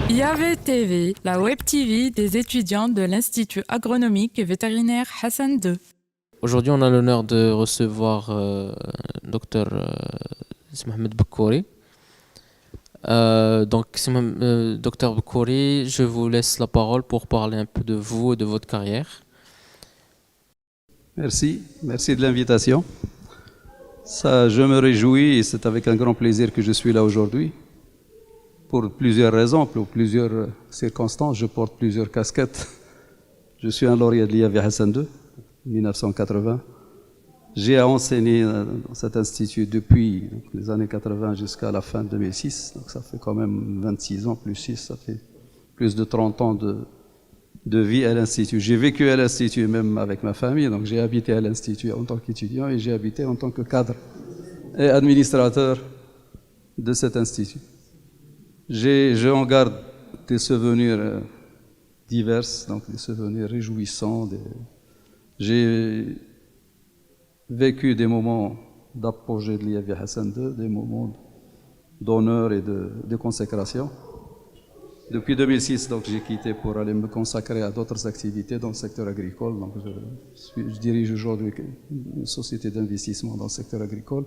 IAV TV, la web TV des étudiants de l'Institut agronomique et vétérinaire Hassan II. Aujourd'hui, on a l'honneur de recevoir Dr Mohamed Boukouri. Dr Boukouri, je vous laisse la parole pour parler un peu de vous et de votre carrière. Merci de l'invitation. Ça, je me réjouis et c'est avec un grand plaisir que je suis là aujourd'hui. Pour plusieurs raisons, pour plusieurs circonstances, je porte plusieurs casquettes. Je suis un lauréat de l'IAV Hassan II, 1980. J'ai enseigné dans cet institut depuis les années 80 jusqu'à la fin 2006. Donc ça fait quand même 26 ans, plus 6, ça fait plus de 30 ans de vie à l'Institut. J'ai vécu à l'Institut même avec ma famille, donc j'ai habité à l'Institut en tant qu'étudiant et j'ai habité en tant que cadre et administrateur de cet institut. Je en garde des souvenirs divers, donc des souvenirs réjouissants. J'ai vécu des moments d'apogée de l'IAV Hassan II, des moments d'honneur et de consécration. Depuis 2006, donc, j'ai quitté pour aller me consacrer à d'autres activités dans le secteur agricole. Donc, je dirige aujourd'hui une société d'investissement dans le secteur agricole.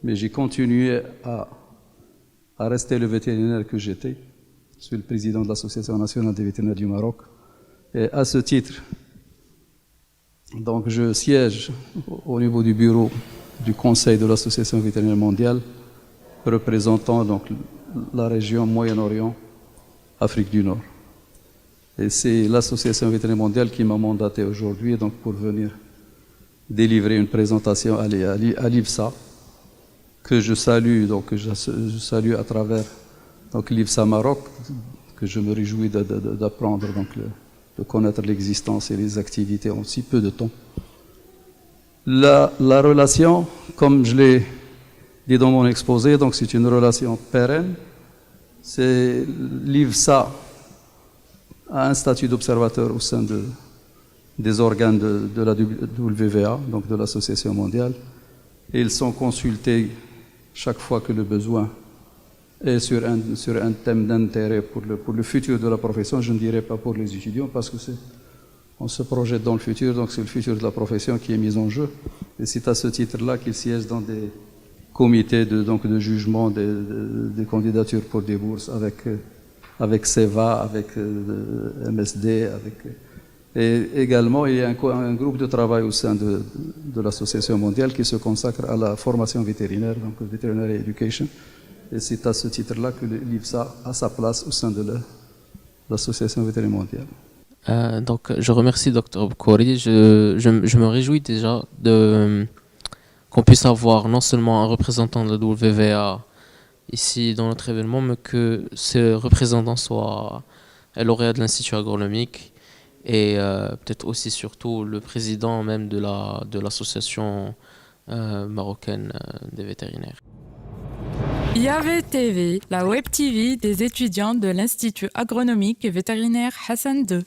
Mais j'ai continué à rester le vétérinaire que j'étais. Je suis le président de l'Association nationale des vétérinaires du Maroc. Et à ce titre, donc, je siège au niveau du bureau du Conseil de l'Association vétérinaire mondiale, représentant donc la région Moyen-Orient, Afrique du Nord. Et c'est l'Association vétérinaire mondiale qui m'a mandaté aujourd'hui donc pour venir délivrer une présentation à l'IFSA, que je salue, donc je salue à travers donc l'IFSA Maroc, que je me réjouis d'apprendre, donc de connaître l'existence et les activités en si peu de temps. La relation, comme je l'ai dit dans mon exposé, donc c'est une relation pérenne. C'est l'IFSA a un statut d'observateur au sein des organes de la WVA, donc de l'Association mondiale, et ils sont consultés chaque fois que le besoin est sur un thème d'intérêt pour le futur de la profession. Je ne dirais pas pour les étudiants parce que on se projette dans le futur, donc c'est le futur de la profession qui est mis en jeu. Et c'est à ce titre-là qu'ils siègent dans des comités de jugement des candidatures pour des bourses avec CEVA, avec MSD, et également il y a un groupe de travail au sein de l'Association mondiale qui se consacre à la formation vétérinaire, donc Veterinary Education. Et c'est à ce titre-là que l'IFSA a sa place au sein de l'Association vétérinaire mondiale. Donc, je remercie Dr Boukouri. Je me réjouis déjà qu'on puisse avoir non seulement un représentant de la WVA ici dans notre événement, mais que ce représentant soit un lauréat de l'Institut agronomique et peut-être aussi surtout le président même de l'association marocaine des vétérinaires. IAV TV, la web TV des étudiants de l'Institut agronomique et vétérinaire Hassan II.